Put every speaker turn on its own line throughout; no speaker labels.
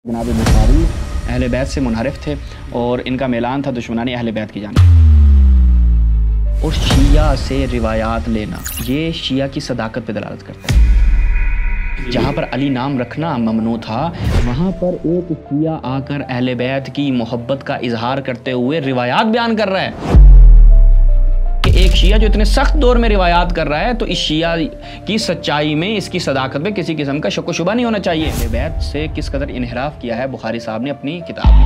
जनाब बुखारी अहले बैत से मुनहरिफ थे और इनका मेलान था दुश्मनानी अहले बैत की जानिब। और शिया से रिवायात लेना ये शिया की सदाकत पे दलालत करता है। जहाँ पर अली नाम रखना ममनू था वहाँ पर एक शिया आकर अहले बैत की मोहब्बत का इजहार करते हुए रिवायात बयान कर रहा है कि एक शिया जो इतने सख्त दौर में रिवायात कर रहा है, तो इस शिया की सच्चाई में, इसकी सदाकत में किसी किस्म का शक व शुबा नहीं होना चाहिए। अहले बैत से किस कदर इनहिराफ किया है बुखारी साहब ने अपनी किताब में।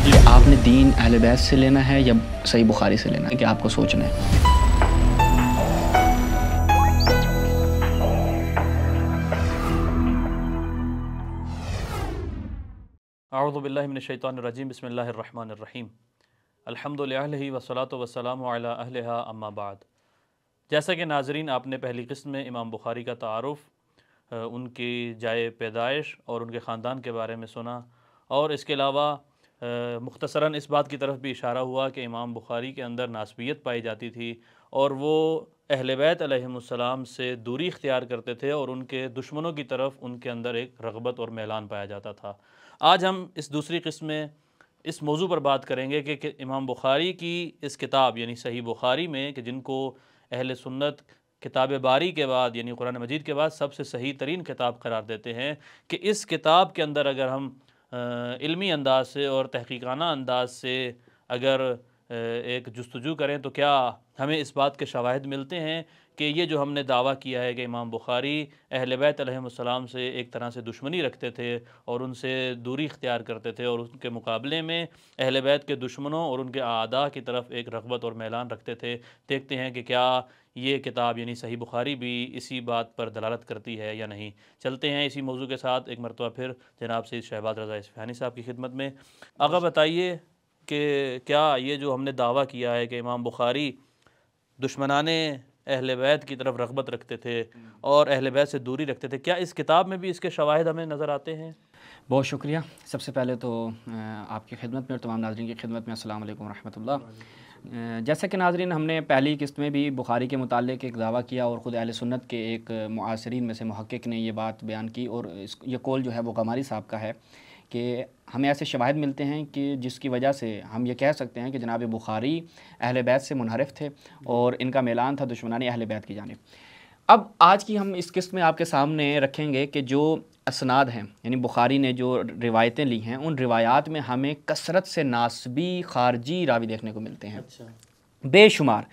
कि आपने दीन अहले बैत से लेना है या सही बुखारी से लेना है, कि आपको सोचना है।
अऊज़ु बिल्लाहि मिनश शैतानिर रजीम बिस्मिल्लाहिर रहमानिर रहीम अल्हम्दुलिल्लाहि वस्सलातु वस्सलामु अला अहलिहा अम्मा बाद। जैसा कि नाज़रीन आपने पहली किस्म में इमाम बुखारी का तारुफ़, उनकी जाए पैदाइश और उनके ख़ानदान के बारे में सुना, और इसके अलावा मुख्तसरन इस बात की तरफ भी इशारा हुआ कि इमाम बुखारी के अंदर नासबियत पाई जाती थी और वो अहले बैत अलैहिमुस्सलाम से दूरी इख्तियार करते थे और उनके दुश्मनों की तरफ उनके अंदर एक रग़बत और मैलान पाया जाता था। आज हम इस दूसरी किस्म में इस मौजू पर बात करेंगे कि इमाम बुखारी की इस किताब यानी सही बुखारी में, कि जिनको अहले सुन्नत किताब बारी के बाद यानी कुरान मजीद के बाद सबसे सही तरीन किताब करार देते हैं, कि इस किताब के अंदर अगर हम इल्मी अंदाज से और तहक़ीक़ाना अंदाज से अगर एक जुस्तजू करें तो क्या हमें इस बात के शवाहिद मिलते हैं कि ये जो हमने दावा किया है कि इमाम बुखारी अहले बैत अलैहिमुस्सलाम से एक तरह से दुश्मनी रखते थे और उनसे दूरी इख्तियार करते थे, और उनके मुकाबले में अहले बैत के दुश्मनों और उनके आदा की तरफ एक रग़बत और मैलान रखते थे। देखते हैं कि क्या ये किताब यानी सही बुखारी भी इसी बात पर दलालत करती है या नहीं। चलते हैं इसी मौजू के साथ एक मरतबा फिर जनाब से शहबाज रज़ा इस्फ़हानी साहब की खिदमत में। आगा बताइए कि क्या ये जो हमने दावा किया है कि इमाम बुखारी दुश्मनाने अहले बैत की तरफ रग़बत रखते थे और अहले बैत से दूरी रखते थे, क्या इस किताब में भी इसके शवाहिद हमें नज़र आते हैं?
बहुत शुक्रिया। सबसे पहले तो आपकी खिदमत में और तमाम नाज़रीन की खिदमत में अस्सलाम वालेकुम रहमतुल्लाह। जैसा कि नाज़रीन हमने पहली किस्त में भी बुखारी के मुताल्लिक़ एक दावा किया और ख़ुद अहले सुन्नत के एक मुआसरीन में से मुहक्किक ने ये बात बयान की, और ये कौल जो है वो क़मारी साहब का है कि हमें ऐसे शवाहिद मिलते हैं कि जिसकी वजह से हम ये कह सकते हैं कि जनाब बुखारी अहले बैत से मुनहरिफ थे और इनका मेलान था दुश्मनानी अहले बैत की जानिब। अब आज की हम इस किस्त में आपके सामने रखेंगे कि जो असनाद हैं यानी बुखारी ने जो रिवायतें ली हैं, उन रिवायात में हमें कसरत से नासबी खारजी रावी देखने को मिलते हैं। अच्छा। बेशुमार।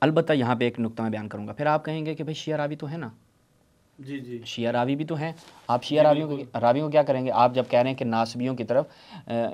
अलबत्ता यहाँ पे एक नुक्ता मैं बयान करूँगा, फिर आप कहेंगे कि भाई शिया रावी तो है ना।
जी जी,
शिया रावी भी तो हैं। आप शिया रावियों को क्या करेंगे? आप जब कह रहे हैं कि नासबियों की तरफ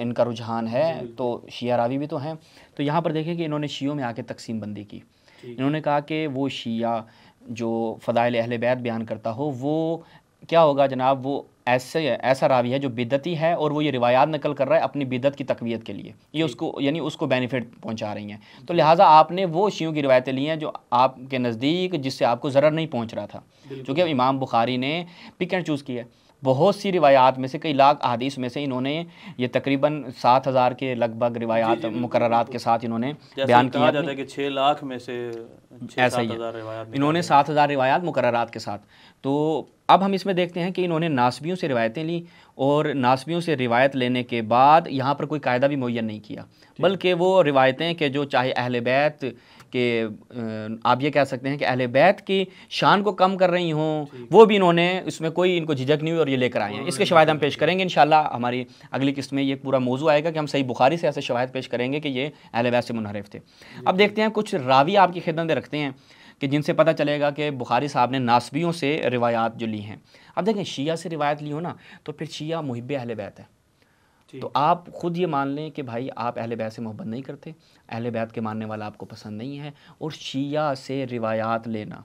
इनका रुझान है, तो शिया रावी भी तो हैं। तो यहाँ पर देखें कि इन्होंने शियों में आके तकसीम बंदी की। इन्होंने कहा कि वो शिया जो फ़दाइल अहले बैत बयान करता हो वो क्या होगा जनाब, वो ऐसा रावी है जो बिदती है और वो ये रिवायात नकल कर रहा है अपनी बिदत की तक़वियत के लिए, ये उसको यानी उसको बेनिफिट पहुंचा रही हैं। तो लिहाजा आपने वो शियों की रिवायतें ली हैं जो आपके नज़दीक, जिससे आपको ज़रर नहीं पहुंच रहा था, क्योंकि इमाम बुखारी ने पिक एंड चूज़ किया। बहुत सी रिवायात में से, कई लाख अहादीस में से इन्होंने ये तकरीबन 7,000 के लगभग रिवायात मुकर्ररात के साथ इन्होंने बयान किया जाता है
कि 6 लाख में से
ऐसा ही इन्होंने 7,000 रिवायात मुकर्ररात के साथ। तो अब हम इसमें देखते हैं कि इन्होंने नासबियों से रिवायतें ली और नासबियों से रिवायत लेने के बाद यहाँ पर कोई कायदा भी मुय्यन नहीं किया, बल्कि वो रिवायतें कि जो चाहे अहले बैत के आप ये कह सकते हैं कि अहले बैत की शान को कम कर रही हों, वो भी इन्होंने, इसमें कोई इनको झिझक नहीं हुई और ये लेकर आए हैं। इसके शवाहिद हम पेश करेंगे इंशाअल्लाह। हमारी अगली किस्त में ये पूरा मौजू आएगा कि हम सही बुखारी से ऐसे शवाहिद पेश करेंगे कि ये अहले बैत से मुनहरिफ थे। अब देखते हैं कुछ रावी आपकी खिदमत में रखते हैं कि जिनसे पता चलेगा कि बुखारी साहब ने नासबियों से रिवायात जो ली हैं। अब देखें, शिया से रिवायत ली हो ना, तो फिर शिया मुहिब्बे अहले बैत है। तो आप ख़ुद ये मान लें कि भाई आप अहले बैत से मोहब्बत नहीं करते, अहले बैत के मानने वाला आपको पसंद नहीं है, और शिया से रिवायात लेना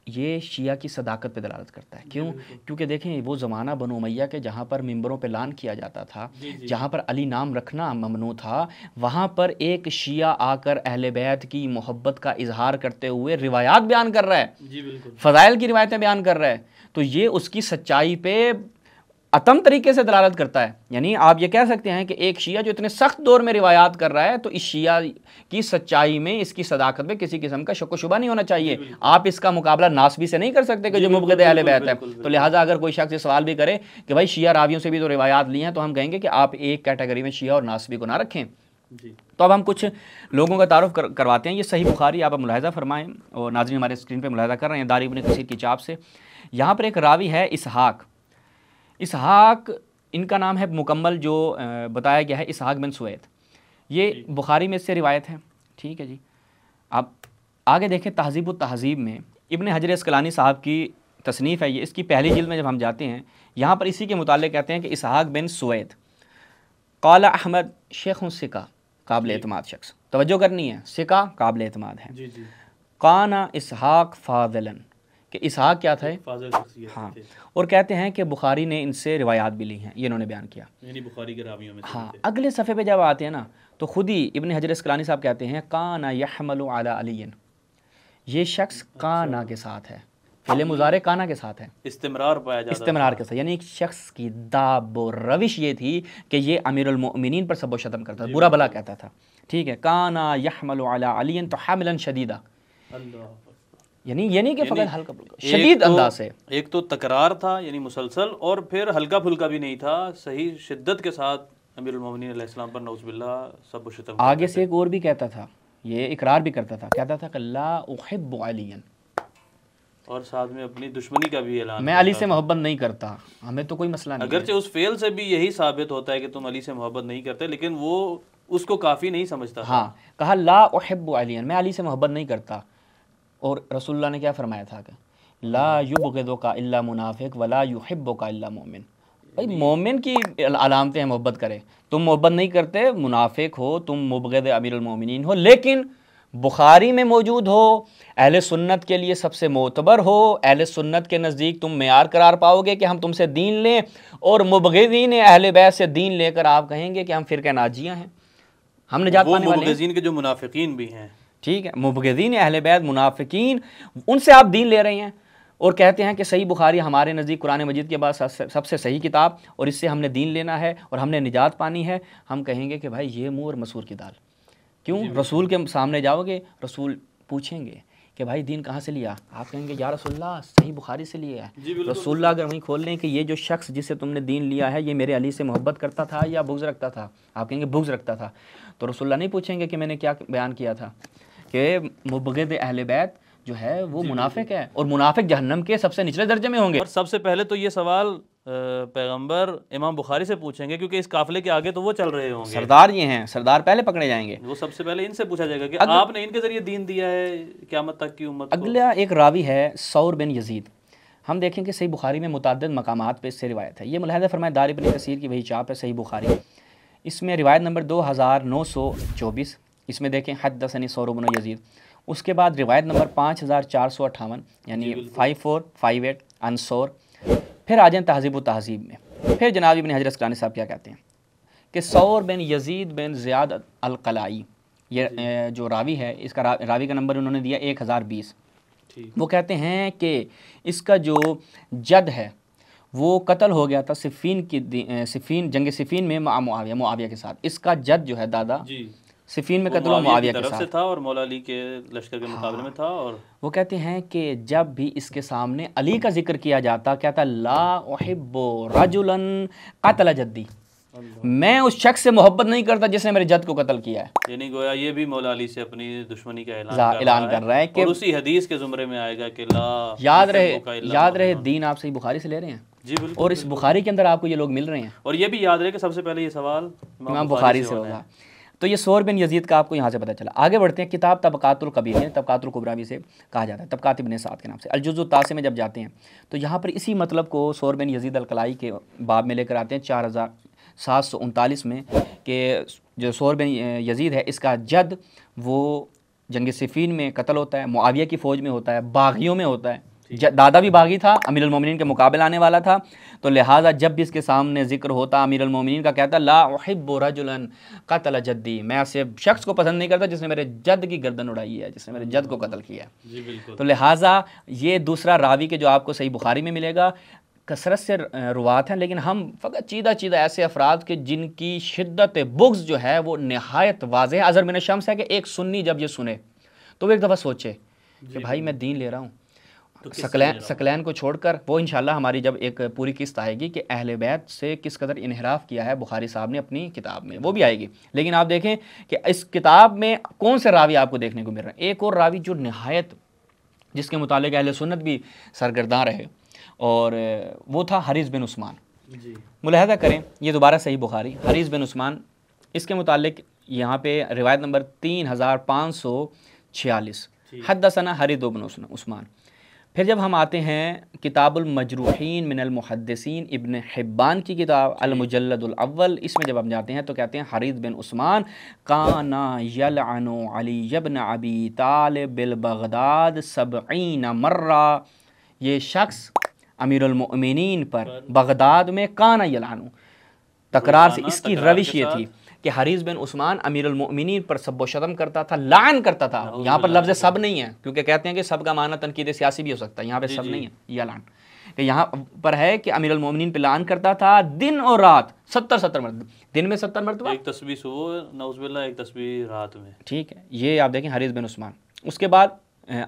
ये शिया की सदाकत पे दलालत करता है। क्यों? क्योंकि देखें, वो ज़माना बनु उमैया के जहाँ पर मिंबरों पे लान किया जाता था, जहाँ पर अली नाम रखना ममनू था, वहाँ पर एक शिया आकर अहले बैत की मोहब्बत का इजहार करते हुए रिवायात बयान कर रहा है, फ़ज़ाइल की रिवायतें बयान कर रहा है। तो ये उसकी सच्चाई पे अतम तरीके से दलालत करता है। यानी आप ये कह सकते हैं कि एक शिया जो इतने सख्त दौर में रिवायात कर रहा है, तो इस शिया की सच्चाई में, इसकी सदाकत में किसी किस्म का शक व शुबा नहीं होना चाहिए। आप इसका मुकाबला नासबी से नहीं कर सकते कि जो मुबग़िद अहले बैत है। तो लिहाजा अगर कोई शख्स ये सवाल भी करे कि भाई शिया रावियों से भी तो रिवायात ली हैं, तो हम कहेंगे कि आप एक कैटेगरी में शिया और नासबी को ना रखें। तो अब हम कुछ लोगों का तारुफ करवाते हैं। ये सही बुखारी आप मुलाहिज़ा फरमाएं, और नाज़रीन हमारे स्क्रीन पे मुलाहिज़ा कर रहे हैं दारी इब्न कसीर की चाप से। यहाँ पर एक रावी है इसहाक इनका नाम है मुकम्मल जो बताया गया है इसहाक बिन सुवैद। ये बुखारी में इससे रिवायत है, ठीक है जी। आप आगे देखें तहज़ीब व तहज़ीब में इब्न हजर अस्क़लानी साहब की तसनीफ़ है ये, इसकी पहली जिल्द में जब हम जाते हैं, यहाँ पर इसी के मुताल्लिक़ कहते हैं कि इसहाक बिन सुवैद क़ाला अहमद शेख़ुन सिका, काबिल एतमाद शख्स, तवज्जो करनी है, सिका काबिल एतमाद है। काना इसहाक फ़ाज़िलन, कि इसहाक क्या थे? हाँ, और कहते हैं कि बुखारी ने इनसे रिवायात भी ली हैं, ये इन्होंने बयान किया,
यानी बुखारी के रावियों में।
हाँ, अगले सफ़े पे जब आते हैं ना, तो खुद ही इब्न हजर अस्क़लानी साहब कहते हैं काना यहमलु अला अलीन, ये शख्स काना के साथ है, फ़िल मुज़ारे काना के साथ है,
इस्तिमरार पाया जाता है,
इस्तिमरार के साथ। यानी एक शख्स की दाब व रविश ये थी कि ये अमीरुल मोमिनीन पर सब शतम करता था, बुरा भला कहता था, ठीक है। काना यहमलु अला अलीन तो हामिलन शदीदा, यानी ये नहीं कि फ़कत हल्का फुल्का, शदीद अंदाज से।
एक तो तकरार था यानी मुसलसल, और फिर हल्का फुल्का भी नहीं था, सही शिद्दत के साथ अमीरुल मोमिनीन अलैहिस्सलाम पर नऊज़ुबिल्लाह सब शतम।
आगे से एक और भी कहता था, ये इकरार भी करता था, कहता था कि ला उहिब्बु अलियन,
और साथ में अपनी दुश्मनी का भी ऐलान,
मैं अली से मोहब्बत नहीं करता, हमें तो कोई मसला नहीं।
अगरचे उस फेल से भी यही साबित होता है कि तुम अली से मोहब्बत नहीं करते, लेकिन वो उसको काफ़ी नहीं समझता।
हाँ, कहा ला उहिब्बु अलियन, मैं अली से मोहब्बत नहीं करता। और रसूलुल्लाह ने क्या फरमाया था कि ला युबग़िदुका इल्ला मुनाफिक वला युहिब्बुका इल्ला मोमिन, भाई मोमिन की अलामतें हैं मोहब्बत करे, तुम मोहब्बत नहीं करते, मुनाफिक हो तुम, मुबग़िद अमीरुल मोमिनीन हो, लेकिन बुखारी में मौजूद हो, अहले सुन्नत के लिए सबसे मोतबर हो, अहले सुन्नत के नज़दीक तुम मेयार करार पाओगे कि हम तुमसे दीन लें, और मुबग़िदीन अहले बैत से दीन लेकर आप कहेंगे कि हम फ़िरक़ा नाजिया हैं, हम निजात पाने वाले हैं।
मुबग़िज़ीन के जो मुनाफिकीन भी हैं,
ठीक है, मुबग़िज़ीन अहले बैत मुनाफिकीन, उनसे आप दीन ले रहे हैं, और कहते हैं कि सही बुखारी हमारे नज़दीक कुरान मजीद के बाद सबसे सही किताब, और इससे हमने दीन लेना है और हमने निजात पानी है। हम कहेंगे कि भाई ये मुँह और मसूर की दाल, क्यों? रसूल के सामने जाओगे, रसूल पूछेंगे कि भाई दीन कहाँ से लिया, आप कहेंगे या रसूलल्लाह सही बुखारी से लिया है। रसूलल्लाह अगर वहीं खोल लें कि ये जो शख्स जिससे तुमने दीन लिया है ये मेरे अली से मोहब्बत करता था या बुग़्ज़ रखता था, आप कहेंगे बुग़्ज़ रखता था, तो रसूलल्लाह नहीं पूछेंगे कि मैंने क्या बयान किया था कि मुबग़िद अहले बैत जो है वो मुनाफिक है, और मुनाफिक जहन्नम के सबसे निचले दर्जे में होंगे।
और सबसे पहले तो ये सवाल पैगंबर इमाम बुखारी से पूछेंगे, क्योंकि इस काफिले के आगे तो वो चल रहे होंगे,
सरदार ये हैं, सरदार पहले पकड़े जाएंगे,
वो सबसे पहले इनसे पूछा जाएगा कि आपने इनके जरिए दीन दिया है क़यामत तक की उम्मत को।
अगला एक रावी है सौर बिन यजीद, हम देखें कि सही बुखारी में मुतअद्दिद मकामात पे इससे रिवायत है। ये मुलाहिज़ा फरमाए दारी इब्न कसीर की वही चाप है सही बुखारी, इसमें रिवायत नंबर 2924, इसमें देखें हद्दसनी सौर बिन यजीद। उसके बाद रिवायत नंबर 5458 यानी 5458 अनसौर। फिर आ जाएँ तहज़ीब व तहज़ीब में, फिर जनाब इब्न हजर अस्क़लानी साहब क्या कहते हैं कि सौर बिन यजीद बिन ज़ियाद अल-क़लाई, ये जो रावी है, इसका रावी का नंबर उन्होंने दिया 1020। वो कहते हैं कि इसका जो जद है वो कत्ल हो गया था सिफ़ीन जंग सिफ़ीन में मुआविया के साथ। इसका जद जो है दादा सिफ़ीन में कत्ल मुआविया के साथ
था और मौला अली के लश्कर के मुकाबले में था। और
वो कहते हैं कि जब भी इसके सामने अली का जिक्र किया जाता, कहता ला उहिब्बु रजुलन क़तल जद्दी, मैं उस शख्स से मोहब्बत नहीं करता जिसने मेरे जद को कत्ल किया है।
यानी गोया ये भी मौला अली से अपनी दुश्मनी का
ऐलान कर रहा है कि
उसी हदीस के ज़ुमरे में आएगा कि ला,
याद रहे दीन आप सही बुखारी से ले रहे हैं
जी बिल्कुल,
और इस बुखारी के अंदर आपको ये लोग मिल रहे हैं,
और ये भी याद रहे कि सबसे पहले ये सवाल
इमाम बुखारी से होगा। तो ये सौर बिन यजीद का आपको यहाँ से पता चला। आगे बढ़ते हैं, किताब तबक़ातुल कबीर है, तबक़ातुल कुबरा भी से कहा जाता है, तबक़ात इब्न साद के नाम से। अल-जुज़्उ तासी में जब जाते हैं तो यहाँ पर इसी मतलब को सौर बिन यजीद अल-क़लाई के बाब में लेकर आते हैं 4739 में, कि जो सौर बिन यजीद है इसका जद वो जंग सिफ़ीन में कत्ल होता है, मुआविया की फ़ौज में होता है, बागियों में होता है, दादा भी बागी था, अमीरुल मोमिनीन के मुकाबले आने वाला था, तो लिहाजा जब भी इसके सामने जिक्र होता अमीरुल मोमिनीन का, कहता ला उहिब्बु रजुलन क़तल जद्दी, मैं ऐसे शख्स को पसंद नहीं करता जिसने मेरे जद की गर्दन उड़ाई है, जिसने मेरे जद को कत्ल किया है। तो लिहाजा ये दूसरा रावी के जो आपको सही बुखारी में मिलेगा कसरत से रुवात हैं, लेकिन हम फ़कत चीदा चीदा ऐसे अफराद के जिनकी शिद्दत बुग़्ज़ जो है वो नहायत वाज़ेह है। अज़र मिन शम्स है कि एक सुन्नी जब ये सुने तो वो एक दफ़ा सोचे कि भाई मैं दीन ले रहा हूँ, तो सकलैन को छोड़कर। वो इंशाल्लाह हमारी जब एक पूरी किस्त आएगी कि अहले बैत से किस कदर इन्हिराफ किया है बुखारी साहब ने अपनी किताब में, वो भी आएगी। लेकिन आप देखें कि इस किताब में कौन से रावी आपको देखने को मिल रहे हैं। एक और रावी जो नहायत, जिसके मुतालिक अहले सुन्नत भी सरगर्दां रहे, और वो था हरीस बिन उस्मान। मुलाहजा करें, ये दोबारा सही बुखारी हरीस बिन उस्मान, इसके मुतालिक यहाँ पे रिवायत नंबर 3546 हद्दसना हरीस बिन उस्मान। फिर जब हम आते हैं किताबुल मजरूहीन मिनल मुहद्दिसीन इब्न हिब्बान की किताब अल मुजल्लदुल अव्वल, इसमें जब हम जाते हैं तो कहते हैं हरीस बिन उस्मान काना यलअनु अली इब्न अबी तालिब बिल बगदाद 70 मर्रा। ये शख्स अमीरुल मोमिनीन पर बगदाद में काना यलअनु, तकरार से इसकी रविश ये थी कि हरीस बिन उस्मान अमीरुल मोमिनीन पर सब व शतम करता था, लान करता था। यहाँ पर लफ्ज़ सब नहीं है, क्योंकि कहते हैं कि सब का माना तनकीद सियासी भी हो सकता है, यहाँ पे सब नहीं है, यह लान कि यहाँ पर है कि अमीरुल मोमिनीन पे लान करता था दिन और रात 70 मरतबा, दिन में 70 मरतबा,
एक तस्बीह सुबह नौज़ुबिल्लाह, एक तस्बीह रात में।
ठीक है, ये आप देखें हरीस बिन उस्मान। उसके बाद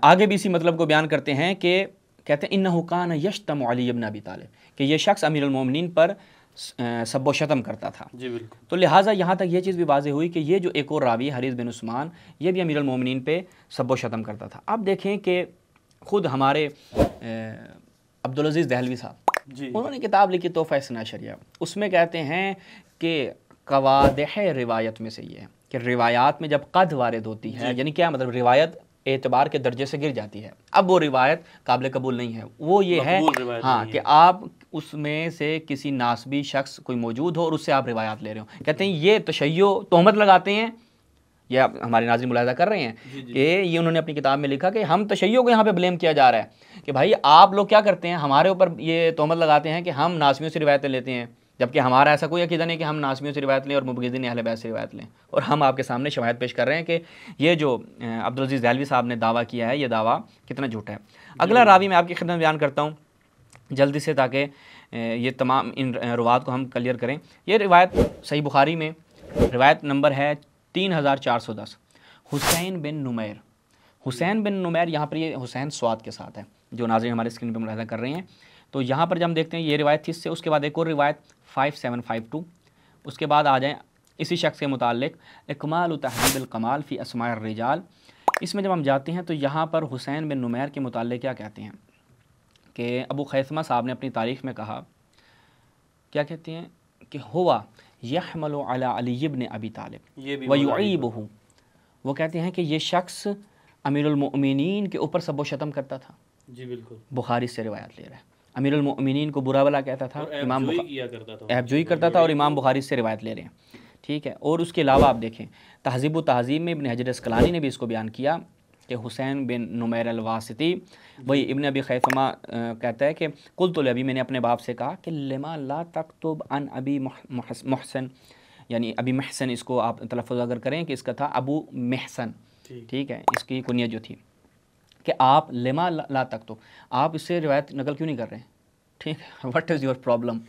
आगे भी इसी मतलब को बयान करते हैं कि कहते हैं इन्नहु कान यश्तमु अली इब्न अबी तालिब, कि ये शख्स अमीरुल मोमिनीन पर सब व शतम करता था।
जी बिल्कुल।
तो लिहाजा यहाँ तक ये चीज़ भी वाज़ेह हुई कि ये जो एक और रावी हरीस बिन उस्मान, ये भी अमीरुल मोमिनीन पे सब व शतम करता था। अब देखें कि ख़ुद हमारे अब्दुल अज़ीज़ दहलवी साहब, उन्होंने किताब लिखी तोहफ़ा इस्ना शरिया, उसमें कहते हैं कि कवादिह रिवायत में से ये है कि रिवायात में जब कद वारिद होती है, यानी क्या मतलब, रिवायत एतबार के दर्जे से गिर जाती है, अब वो रिवायत काबिल कबूल नहीं है। वो ये है हाँ कि आप उसमें से किसी नासबी शख्स कोई मौजूद हो और उससे आप रिवायात ले रहे हो। कहते हैं ये तशय्यो तोहमत लगाते हैं, ये आप हमारे नाज़रीन मुलाहिज़ा कर रहे हैं कि ये उन्होंने अपनी किताब में लिखा कि हम तशय्यो को यहाँ पे ब्लेम किया जा रहा है कि भाई आप लोग क्या करते हैं, हमारे ऊपर ये तोहमत लगाते हैं कि हम नासबियों से रिवायतें लेते हैं, जबकि हमारा ऐसा कोई अकीदा नहीं कि हम नासबियों से रिवायत लें और मुबग़िज़ीन अहले बैत से रिवायत लें। और हम आपके सामने शवाहिद पेश कर रहे हैं कि ये जो अब्दुल अज़ीज़ दहलवी साहब ने दावा किया है, ये दावा कितना झूठा है। अगला रावी मैं आपकी खिदमत बयान करता हूँ जल्दी से, ताकि ये तमाम इन रुवात को हम क्लियर करें। ये रिवायत सही बुखारी में रिवायत नंबर है 3410, हुसैन बिन नुमैर। हुसैन बिन नुमैर, यहाँ पर ये हुसैन स्वाद के साथ है, जो नाज़रीन हमारे स्क्रीन पर मुलाहिज़ा कर रहे हैं। तो यहाँ पर जब हम देखते हैं ये रिवायत थी इससे, उसके बाद एक और रिवायत 5752, उसके बाद आ जाए इसी शख्स के मुताल्लिक इकमाल तहज़ीबुल कमाल फ़ी अस्माइर रिजाल। इसमें जब हम जाते हैं तो यहाँ पर हुसैन बिन नुमैर के मुताल्लिक क्या कहते हैं कि अबू खैसमा साहब ने अपनी तारीख़ में कहा, क्या कहते हैं कि हुआ यहमलु अला अली इब्न अबी तालिब व युईबुहु। वो कहते हैं कि ये शख्स अमीरुल मोमिनीन के ऊपर सब व शतम करता था।
जी बिल्कुल,
बुखारी से रिवायत ले रहा है। अमीरुल मोमिनीन को बुरा भला कहता था, इमाम ऐबजोई करता था, और इमाम बुखारी से रिवायत ले रहे हैं। ठीक है, और उसके अलावा आप देखें तहज़ीब व तहज़ीब में इब्न हजर अस्क़लानी ने भी इसको बयान किया कि हुसैन बिन नुमैर अल-वासिती, वही इब्न अबी खैसमा कहता है कि कुल्तु अभी मैंने अपने बाप से कहा कि लिमा ला तक्तुब अन अबी मुहसन, यानी अबी महसन इसको आप तलफ़्फ़ुज़ अगर करें कि इसका था अबू महसन, ठीक है, इसकी कुनियत जो थी कि आप लिमा ला तक्तुब, आप इससे रिवायत नकल क्यों नहीं कर रहे हैं, ठीक है, व्हाट इज़ योर प्रॉब्लम।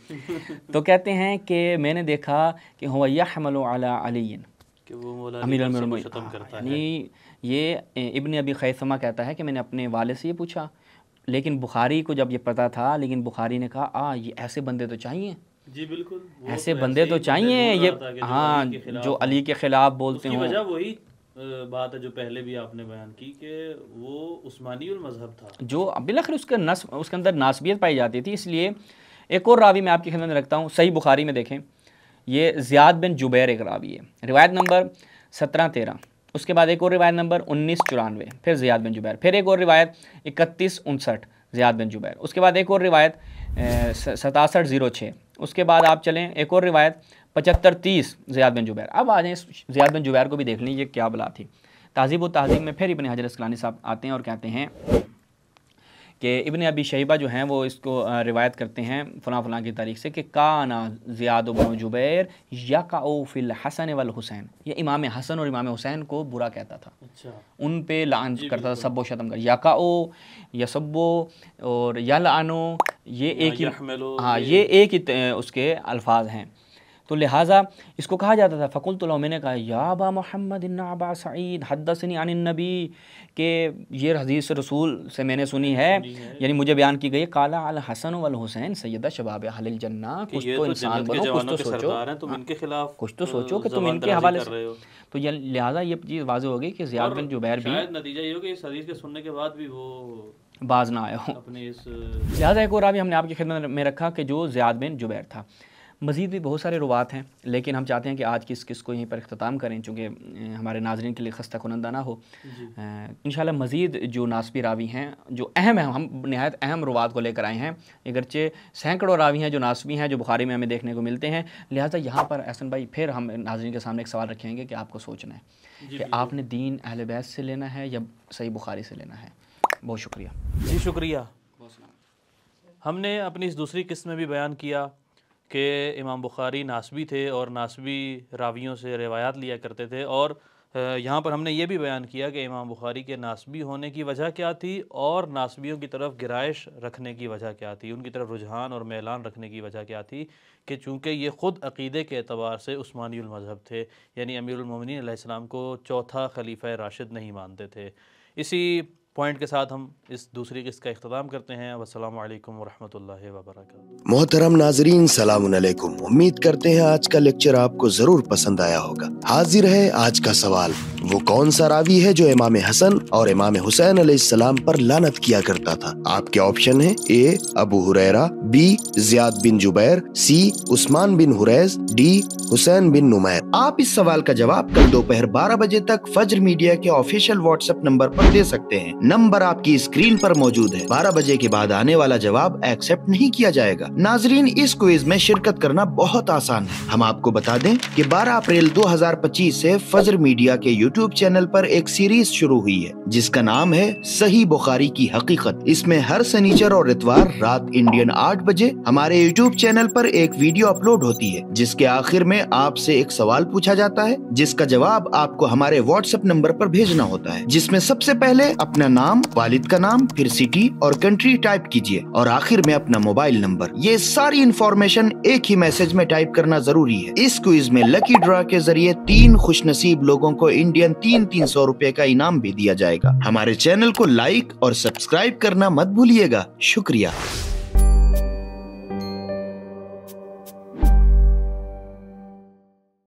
तो कहते हैं कि मैंने देखा कि हुवा यहमलु अला अलीन, अमीरुल मोमिनीन, ये इब्न अबी खैसमा कहता है कि मैंने अपने वाले से ये पूछा, लेकिन बुखारी को जब ये पता था, लेकिन बुखारी ने कहा ये ऐसे बंदे तो चाहिए।
जी बिल्कुल,
ऐसे बंदे तो चाहिए ये, हाँ, जो अली के ख़िलाफ़ बोलते हो।
वजह वही बात है जो पहले भी आपने बयान की कि वो उस्मानियुल मज़हब था, जो
बिलाखिर उसके अंदर नासबियत पाई जाती थी। इसलिए एक और रावी मैं आपकी खिदमत में रखता हूँ, सही बुखारी में देखें, ये ज़ियाद बिन जुबैर एक रावी है, रिवायत नंबर 1713, उसके बाद एक और रिवायत नंबर 1994, फिर ज़ियाद बिन जुबैर, फिर एक और रिवायत 3159 ज़ियाद बिन जुबैर, उसके बाद एक और रिवायत 6706, उसके बाद आप चलें एक और रिवायत 7530 ज़ियाद बिन जुबैर। अब आ जाएँ ज़ियाद बिन जुबैर को भी देख लीजिए क्या बला थी। तहज़ीब व तहज़ीब में फिर इब्न हजर अस्क़लानी साहब आते हैं और कहते हैं कि इब्न अबी शैबा जो हैं वो इसको रिवायत करते हैं फ़लाँ फ़लाँ की तारीख से कि काना ज़ियाद इब्न जुबैर यक़अ फ़िल हसन वल हुसैन, ये इमाम हसन और इमाम हुसैन को बुरा कहता था। अच्छा, उन पे लान करता था, सब्बो शतम कर, यक़अ यसब्बो और यलअनु, ये एक ही, हाँ ये एक ही उसके अल्फाज हैं। तो लिहाजा इसको कहा जाता था फ़कुल तो मैंने कहा या अबा मोहम्मद इन्ना अबा सईद हद्दसनी अनिन नबी, के ये हदीस रसूल से मैंने सुनी है, यानी मुझे बयान की गई, काला अल हसन वल हुसैन सैयदा शबाब अहलिल जन्ना, कुछ तो इंसान बनो, कुछ तो सोचो,
तुम इनके खिलाफ
कुछ तो सोचो कि तुम इनके हवाले से। तो ये लिहाजा ये चीज़ वाज़ेह हो गई कि ज़ियाद बिन जुबैर भी,
नतीजा ये हो कि इस हदीस के सुनने के बाद भी वो
बाज ना आया हो अपने इस। लिहाजा एक और रावी हमने आपकी खिदमत में रखा कि जो ज़ियाद बिन जुबैर था। मज़ीद भी बहुत सारे रुवात हैं, लेकिन हम चाहते हैं कि आज की इस किस को यहीं पर इख्तिताम करें, चूँकि हमारे नाज़रीन के लिए खस्ता कुनंदा ना हो। इंशाल्लाह मज़ीद जो नासबी रावी हैं जो अहम हैं, हम नहायत अहम रुवात को लेकर आए हैं, अगरचे सैकड़ों रावी हैं जो नासबी हैं जो बुखारी में हमें देखने को मिलते हैं। लिहाजा यहाँ पर एहसन भाई फिर हम नाज़रीन के सामने एक सवाल रखेंगे कि आपको सोचना है कि आपने दीन अहले बैत से लेना है या सही बुखारी से लेना है। बहुत शुक्रिया
जी, शुक्रिया। हमने अपनी इस दूसरी किस्त में भी बयान किया कि इमाम बुखारी नासबी थे और नासबी रावियों से रिवायात लिया करते थे, और यहाँ पर हमने ये भी बयान किया कि इमाम बुखारी के नासबी होने की वजह क्या थी और नासबियों की तरफ गिराइश रखने की वजह क्या थी, उनकी तरफ रुझान और मैलान रखने की वजह क्या थी, कि चूँकि ये ख़ुद अक़ीदे के एतबार से उस्मानियुल मज़हब थे, यानी अमीरुल मोमिनीन अलैहिस्सलाम को चौथा खलीफा राशिद नहीं मानते थे। इसी पॉइंट के साथ हम इस दूसरी किस्त का इख्तिताम करते हैं। वस्सलामु अलैकुम वरहमतुल्लाहि वबरकातुहू।
मोहतरम नाजरीन, सलामुन अलैकुम। उम्मीद करते हैं आज का लेक्चर आपको जरूर पसंद आया होगा। हाजिर है आज का सवाल, वो कौन सा रावी है जो इमाम हसन और इमाम हुसैन अलैहिस्सलाम पर लानत किया करता था? आपके ऑप्शन है ए अबू हुरैरा, बी ज़ियाद बिन जुबैर, सी उस्मान बिन हुरैज, डी हुसैन बिन नुमैर। आप इस सवाल का जवाब कल दोपहर 12 बजे तक फज्र मीडिया के ऑफिशियल व्हाट्सएप नंबर पर दे सकते हैं। नंबर आपकी स्क्रीन पर मौजूद है। 12 बजे के बाद आने वाला जवाब एक्सेप्ट नहीं किया जाएगा। नाजरीन, इस क्विज में शिरकत करना बहुत आसान है। हम आपको बता दें कि 12 अप्रैल 2025 से फज्र मीडिया के यूट्यूब चैनल पर एक सीरीज शुरू हुई है जिसका नाम है सही बुखारी की हकीकत। इसमें हर शनिचर और इतवार रात इंडियन 8 बजे हमारे यूट्यूब चैनल पर एक वीडियो अपलोड होती है जिसके आखिर में आपसे एक सवाल पूछा जाता है जिसका जवाब आपको हमारे व्हाट्सएप नंबर पर भेजना होता है, जिसमें सबसे पहले अपना नाम, वालिद का नाम, फिर सिटी और कंट्री टाइप कीजिए और आखिर में अपना मोबाइल नंबर। ये सारी इंफॉर्मेशन एक ही मैसेज में टाइप करना जरूरी है। इस क्विज में लकी ड्रॉ के जरिए 3 खुशनसीब लोगों को इंडियन 300 रुपए का इनाम भी दिया जाएगा। हमारे चैनल को लाइक और सब्सक्राइब करना मत भूलिएगा। शुक्रिया।